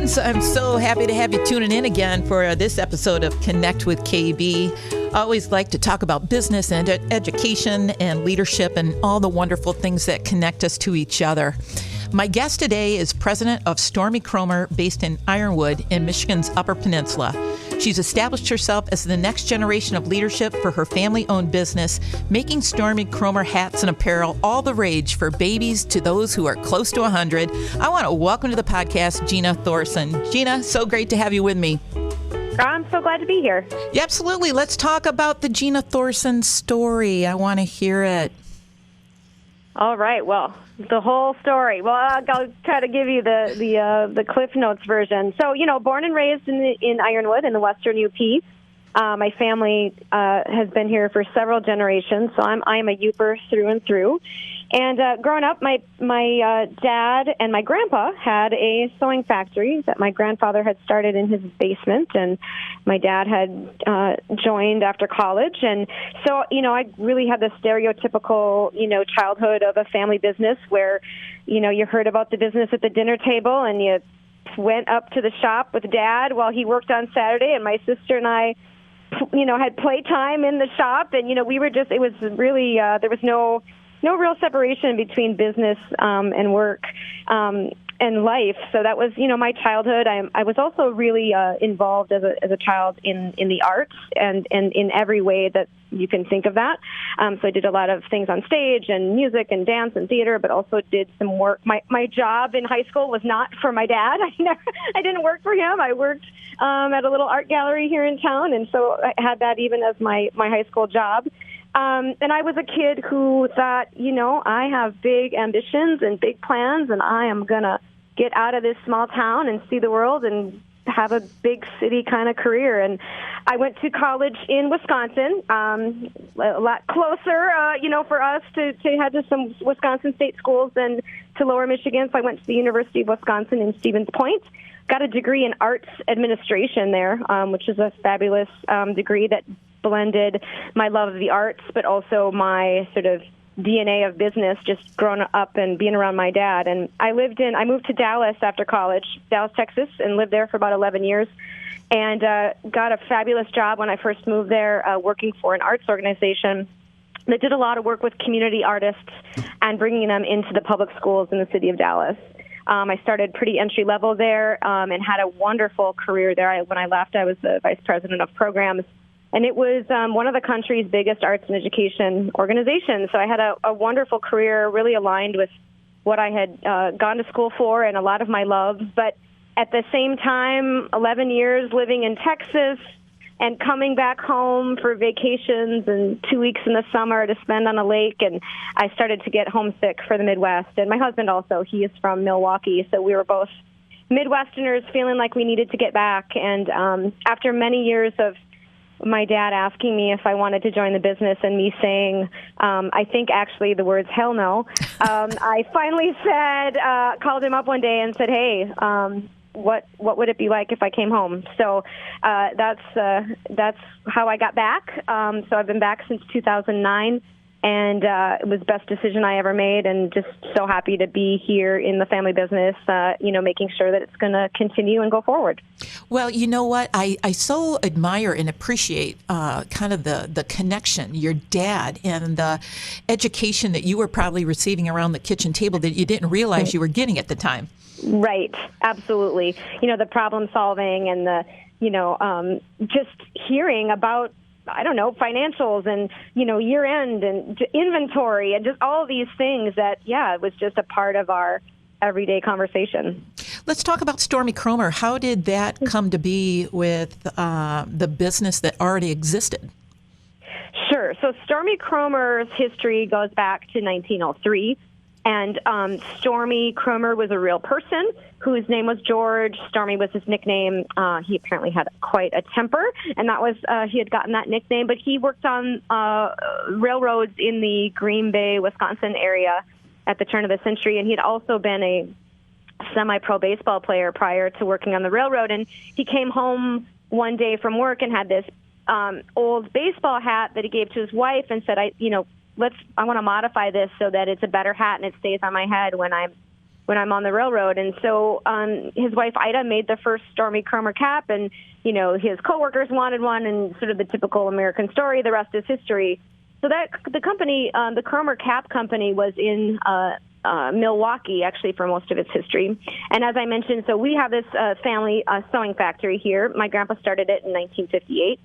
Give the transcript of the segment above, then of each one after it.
friends. I'm so happy to have you tuning in again for this episode of Connect with KB. I always like to talk about business and education and leadership and all the wonderful things that connect us to each other. My guest today is president of Stormy Kromer, based in Ironwood in Michigan's Upper Peninsula. She's established herself as the next generation of leadership for her family-owned business, making Stormy Kromer hats and apparel all the rage for babies to those who are close to 100. I want to welcome to the podcast Gina Thorsen. Gina, so great to have you with me. I'm so glad to be here. Yeah, absolutely. Let's talk about the Gina Thorsen story. I want to hear it. All right. Well, the whole story. Well, I'll try to give you the Cliff Notes version. So, born and raised in Ironwood in the Western UP. My family has been here for several generations, so I am a Youper through and through. And growing up, my dad and my grandpa had a sewing factory that my grandfather had started in his basement, and my dad had joined after college. And so, I really had the stereotypical, childhood of a family business where, you heard about the business at the dinner table and you went up to the shop with Dad while he worked on Saturday, and my sister and I had playtime in the shop, and, we were just, it was really, there was no real separation between business and work and life. So that was, my childhood. I was also really involved as a child in the arts and in every way that you can think of that. So I did a lot of things on stage and music and dance and theater, but also did some work. My job in high school was not for my dad. I didn't work for him. I worked at a little art gallery here in town, and so I had that even as my high school job. And I was a kid who thought, I have big ambitions and big plans, and I am going to get out of this small town and see the world and have a big city kind of career. And I went to college in Wisconsin, a lot closer, for us to head to some Wisconsin state schools than to Lower Michigan. So I went to the University of Wisconsin in Stevens Point. Got a degree in arts administration there, which is a fabulous degree that blended my love of the arts, but also my sort of DNA of business, just growing up and being around my dad. And I moved to Dallas after college, Dallas, Texas, and lived there for about 11 years. And got a fabulous job when I first moved there, working for an arts organization that did a lot of work with community artists and bringing them into the public schools in the city of Dallas. I started pretty entry level there and had a wonderful career there. When I left, I was the vice president of programs, and it was one of the country's biggest arts and education organizations. So I had a wonderful career, really aligned with what I had gone to school for and a lot of my loves. But at the same time, 11 years living in Texas and coming back home for vacations and 2 weeks in the summer to spend on a lake. And I started to get homesick for the Midwest. And my husband also, he is from Milwaukee. So we were both Midwesterners feeling like we needed to get back. And after many years of my dad asking me if I wanted to join the business and me saying, I think actually the words hell no, I finally said, called him up one day and said, hey, what would it be like if I came home? So that's how I got back. So I've been back since 2009, and it was the best decision I ever made, and just so happy to be here in the family business, making sure that it's going to continue and go forward. Well, you know what? I so admire and appreciate kind of the connection, your dad, and the education that you were probably receiving around the kitchen table that you didn't realize you were getting at the time. Right. Absolutely. The problem solving and the, just hearing about, financials and, year end and inventory and just all these things that, it was just a part of our everyday conversation. Let's talk about Stormy Kromer. How did that come to be with the business that already existed? Sure. So Stormy Kromer's history goes back to 1903. And Stormy Kromer was a real person whose name was George. Stormy was his nickname. He apparently had quite a temper, and that was he had gotten that nickname. But he worked on railroads in the Green Bay, Wisconsin area at the turn of the century, and he had also been a semi-pro baseball player prior to working on the railroad. And he came home one day from work and had this old baseball hat that he gave to his wife and said, I want to modify this so that it's a better hat and it stays on my head when I'm when I'm on the railroad. And so his wife, Ida, made the first Stormy Kromer cap, and, his coworkers wanted one, and sort of the typical American story. The rest is history. So that the company, the Kromer Cap Company, was in Milwaukee, actually, for most of its history. And as I mentioned, so we have this family sewing factory here. My grandpa started it in 1958.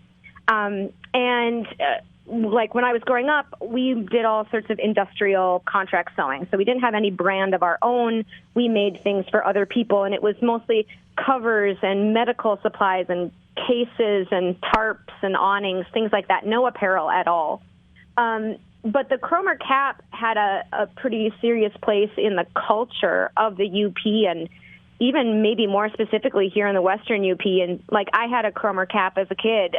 Like when I was growing up, we did all sorts of industrial contract sewing. So we didn't have any brand of our own. We made things for other people, and it was mostly covers and medical supplies and cases and tarps and awnings, things like that. No apparel at all. But the Kromer cap had a pretty serious place in the culture of the UP, and even maybe more specifically here in the Western UP. And like, I had a Kromer cap as a kid.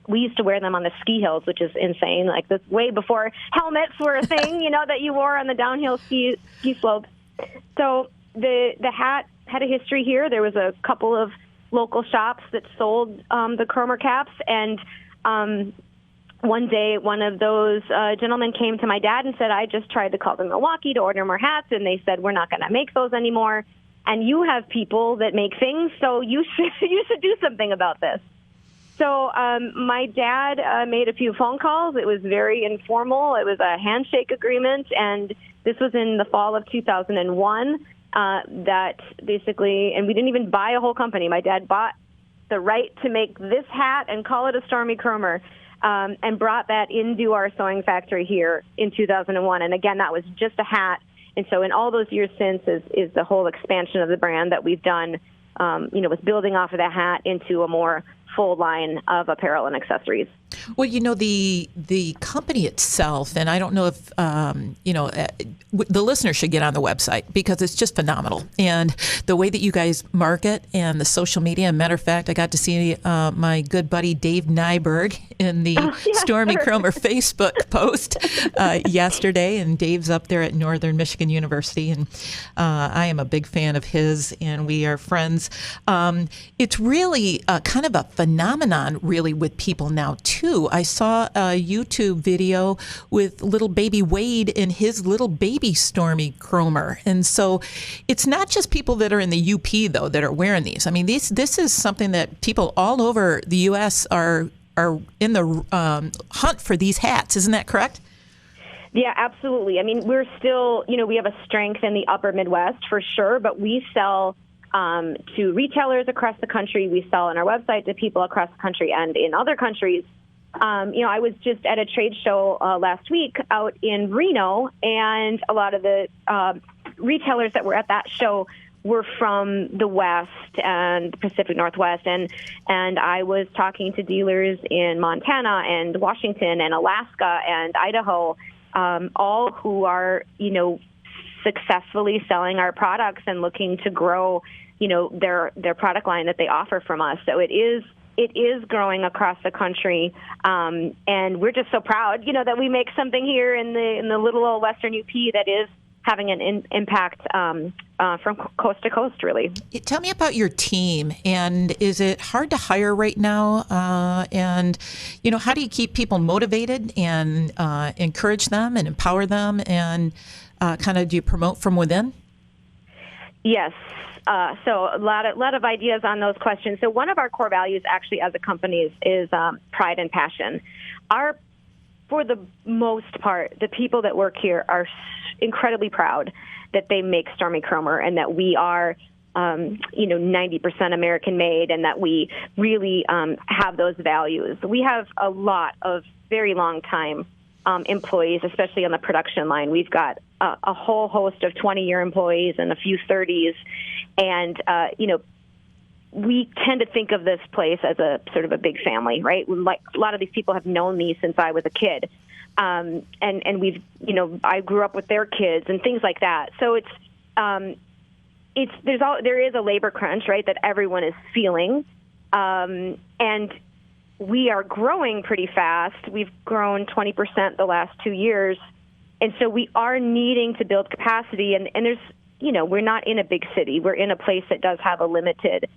We used to wear them on the ski hills, which is insane. Like, this way before helmets were a thing, that you wore on the downhill ski slopes. So the hat had a history here. There was a couple of local shops that sold the Kromer caps, and one day, one of those gentlemen came to my dad and said, I just tried to call to Milwaukee to order more hats, and they said, we're not going to make those anymore. And you have people that make things, so you should do something about this. So my dad made a few phone calls. It was very informal. It was a handshake agreement, and this was in the fall of 2001. That basically, and we didn't even buy a whole company. My dad bought the right to make this hat and call it a Stormy Kromer. And brought that into our sewing factory here in 2001. And again, that was just a hat. And so in all those years since is the whole expansion of the brand that we've done, was building off of that hat into a more full line of apparel and accessories. Well, the company itself, and I don't know if, the listener should get on the website because it's just phenomenal. And the way that you guys market and the social media, matter of fact, I got to see my good buddy Dave Nyberg in the Stormy Kromer Facebook post yesterday. And Dave's up there at Northern Michigan University. And I am a big fan of his, and we are friends. It's really kind of a phenomenon, really, with people now, too. I saw a YouTube video with little baby Wade and his little baby Stormy Kromer. And so it's not just people that are in the UP, though, that are wearing these. I mean, this is something that people all over the U.S. are in the hunt for these hats. Isn't that correct? Yeah, absolutely. I mean, we're still, we have a strength in the upper Midwest for sure, but we sell to retailers across the country. We sell on our website to people across the country and in other countries. I was just at a trade show last week out in Reno, and a lot of the retailers that were at that show were from the West and Pacific Northwest, and I was talking to dealers in Montana and Washington and Alaska and Idaho, all who are, successfully selling our products and looking to grow, their product line that they offer from us. So it is growing across the country, and we're just so proud, that we make something here in the little old Western UP that is having an impact from coast to coast, really. Tell me about your team, and is it hard to hire right now? And how do you keep people motivated and encourage them and empower them, and do you promote from within? Yes. So a lot of ideas on those questions. So one of our core values actually as a company is pride and passion. For the most part, the people that work here are incredibly proud that they make Stormy Kromer and that we are, 90% American made, and that we really have those values. We have a lot of very long time employees, especially on the production line. We've got a whole host of 20-year employees and a few 30s. And, we tend to think of this place as a sort of a big family, right? Like, a lot of these people have known me since I was a kid. And we've, I grew up with their kids and things like that. So there is a labor crunch, right, that everyone is feeling. And we are growing pretty fast. We've grown 20% the last 2 years. And so we are needing to build capacity. And there's, we're not in a big city. We're in a place that does have a limited,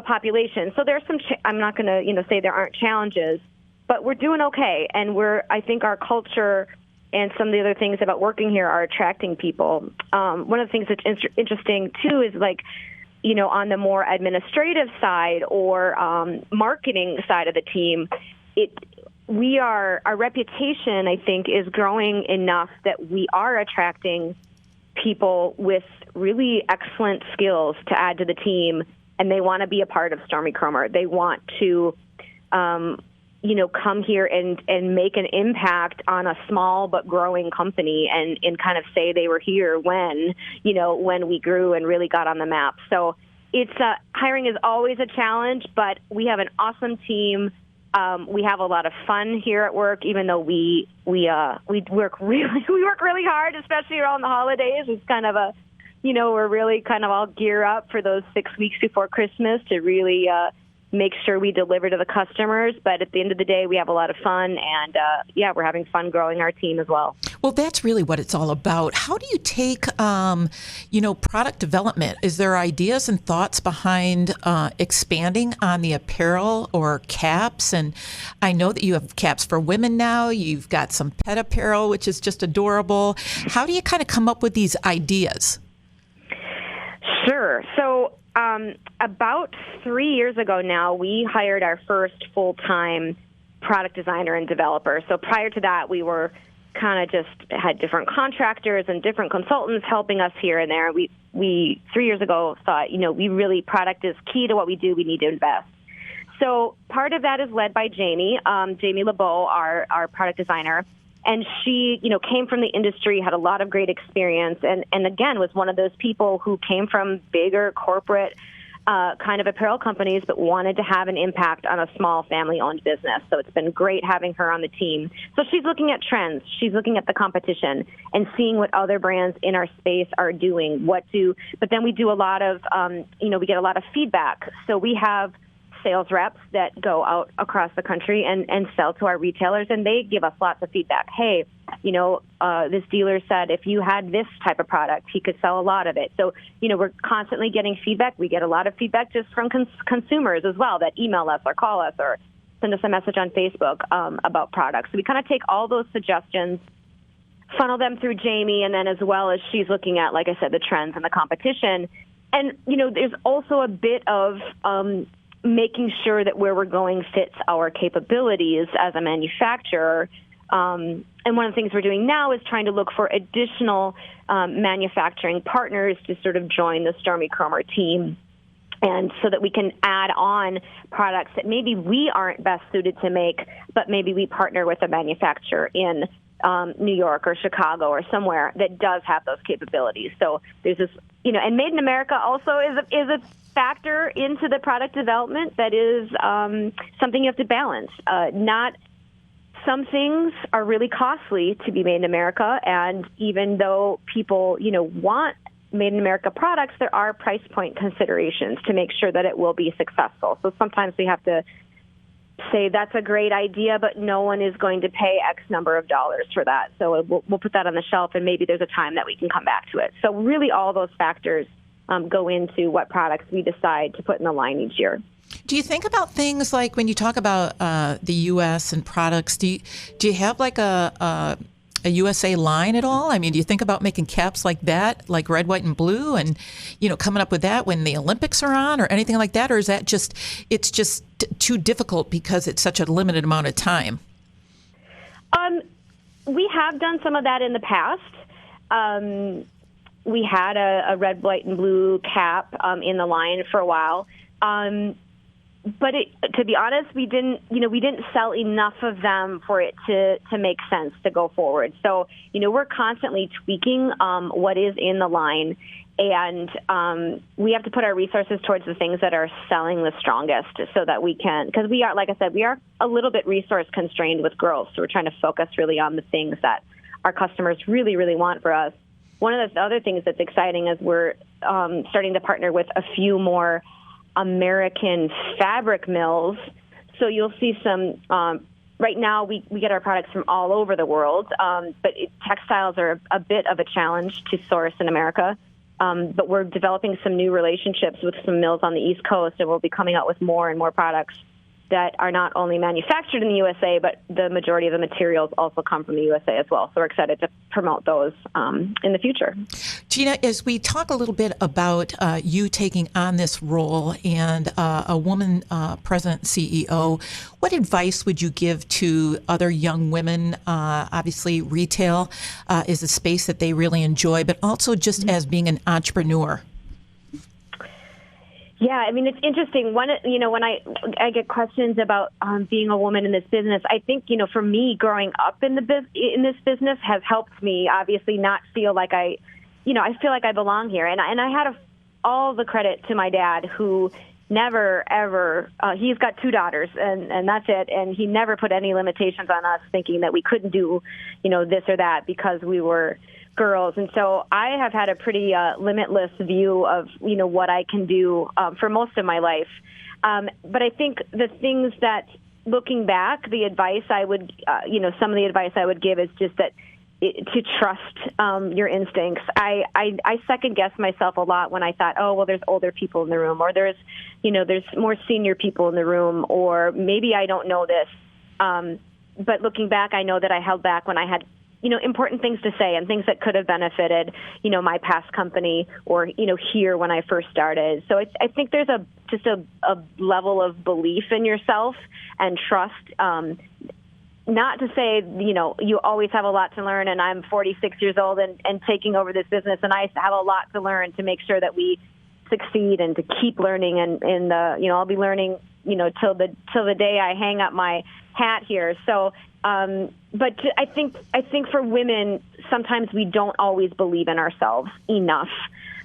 population. So there's some, I'm not going to, say there aren't challenges, but we're doing okay. And I think our culture and some of the other things about working here are attracting people. One of the things that's interesting, too, is like, on the more administrative side or marketing side of the team, our reputation, I think, is growing enough that we are attracting people with really excellent skills to add to the team, and they want to be a part of Stormy Kromer. They want to, come here and make an impact on a small but growing company and kind of say they were here when we grew and really got on the map. So hiring is always a challenge, but we have an awesome team. We have a lot of fun here at work, even though we work really hard, especially around the holidays. It's kind of we're really kind of all gear up for those 6 weeks before Christmas to really make sure we deliver to the customers. But at the end of the day, we have a lot of fun, and we're having fun growing our team as well. Well, that's really what it's all about. How do you take, product development? Is there ideas and thoughts behind expanding on the apparel or caps? And I know that you have caps for women now. You've got some pet apparel, which is just adorable. How do you kind of come up with these ideas? Sure. So about 3 years ago now, we hired our first full-time product designer and developer. So prior to that, we were kind of just had different contractors and different consultants helping us here and there. We 3 years ago thought, product is key to what we do. We need to invest. So part of that is led by Jamie LeBeau, our product designer. And she, came from the industry, had a lot of great experience, and again, was one of those people who came from bigger corporate kind of apparel companies, but wanted to have an impact on a small family-owned business. So it's been great having her on the team. So she's looking at trends. She's looking at the competition and seeing what other brands in our space are doing. But then we do a lot of, we get a lot of feedback. So we have sales reps that go out across the country and sell to our retailers, and they give us lots of feedback. Hey, this dealer said if you had this type of product, he could sell a lot of it. So, we're constantly getting feedback. We get a lot of feedback just from consumers as well that email us or call us or send us a message on Facebook about products. So we kind of take all those suggestions, funnel them through Jamie, and then as well as she's looking at, like I said, the trends and the competition. And, there's also a bit of making sure that where we're going fits our capabilities as a manufacturer. And one of the things we're doing now is trying to look for additional manufacturing partners to sort of join the Stormy Kromer team, and so that we can add on products that maybe we aren't best suited to make, but maybe we partner with a manufacturer in New York or Chicago or somewhere that does have those capabilities. So there's this, and Made in America also is a factor into the product development that is something you have to balance. Some things are really costly to be made in America, and even though people, want Made in America products, there are price point considerations to make sure that it will be successful. So sometimes we have to say that's a great idea, but no one is going to pay X number of dollars for that. So we'll put that on the shelf, and maybe there's a time that we can come back to it. So really all those factors go into what products we decide to put in the line each year. Do you think about things like when you talk about the U.S. and products, do you have like a USA line at all? I mean, do you think about making caps like that, like red, white, and blue, and, coming up with that when the Olympics are on or anything like that? Or is that it's just too difficult because it's such a limited amount of time? We have done some of that in the past. We had a red, white, and blue cap in the line for a while. But to be honest, we didn't sell enough of them for it to make sense to go forward. So, we're constantly tweaking what is in the line, and we have to put our resources towards the things that are selling the strongest so that we can, because we are, like I said, we are a little bit resource constrained with growth. So we're trying to focus really on the things that our customers really, really want for us. One of the other things that's exciting is we're starting to partner with a few more American fabric mills. So you'll see some, right now we get our products from all over the world, but textiles are a bit of a challenge to source in America. But we're developing some new relationships with some mills on the East Coast, and we'll be coming out with more and more products that are not only manufactured in the USA, but the majority of the materials also come from the USA as well. So we're excited to promote those in the future. Gina, as we talk a little bit about you taking on this role and a woman president CEO, what advice would you give to other young women? Obviously, retail is a space that they really enjoy, but also just as being an entrepreneur. Yeah, I mean, it's interesting. When I get questions about being a woman in this business, I think, for me, growing up in this business has helped me obviously not feel like I feel like I belong here. And I had all the credit to my dad, who never, ever, he's got 2 daughters and that's it. And he never put any limitations on us thinking that we couldn't do, this or that because we were girls. And so I have had a pretty limitless view of, what I can do for most of my life. But I think the things that, looking back, the advice I would, some of the advice I would give is just that to trust your instincts. I second guessed myself a lot when I thought, oh, well, there's older people in the room, or there's more senior people in the room, or maybe I don't know this. But looking back, I know that I held back when I had important things to say and things that could have benefited, my past company or, here when I first started. So I think there's just a level of belief in yourself and trust. Not to say, you always have a lot to learn, and I'm 46 years old and taking over this business, and I have a lot to learn to make sure that we succeed and to keep learning. And I'll be learning, till the day I hang up my hat here. So, but I think for women, sometimes we don't always believe in ourselves enough.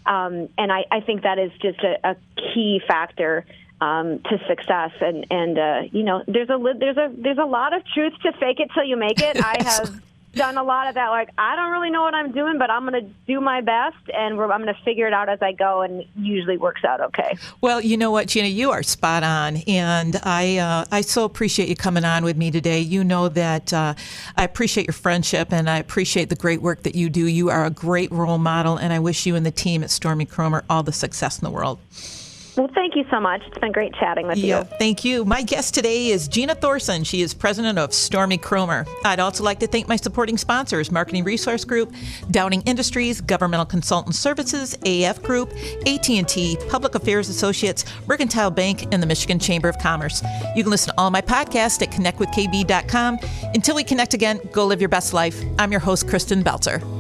And I think that is just a key factor to success. And there's a lot of truth to fake it till you make it. I have done a lot of that. Like, I don't really know what I'm doing, but I'm going to do my best, and I'm going to figure it out as I go, and usually works out okay. Well, you know what, Gina, you are spot on, and I so appreciate you coming on with me today. You know that I appreciate your friendship, and I appreciate the great work that you do. You are a great role model, and I wish you and the team at Stormy Kromer all the success in the world. Well, thank you so much. It's been great chatting with you. Thank you. My guest today is Gina Thorsen. She is president of Stormy Kromer. I'd also like to thank my supporting sponsors, Marketing Resource Group, Downing Industries, Governmental Consultant Services, AF Group, AT&T, Public Affairs Associates, Mercantile Bank, and the Michigan Chamber of Commerce. You can listen to all my podcasts at connectwithkb.com. Until we connect again, go live your best life. I'm your host, Kristin Belzer.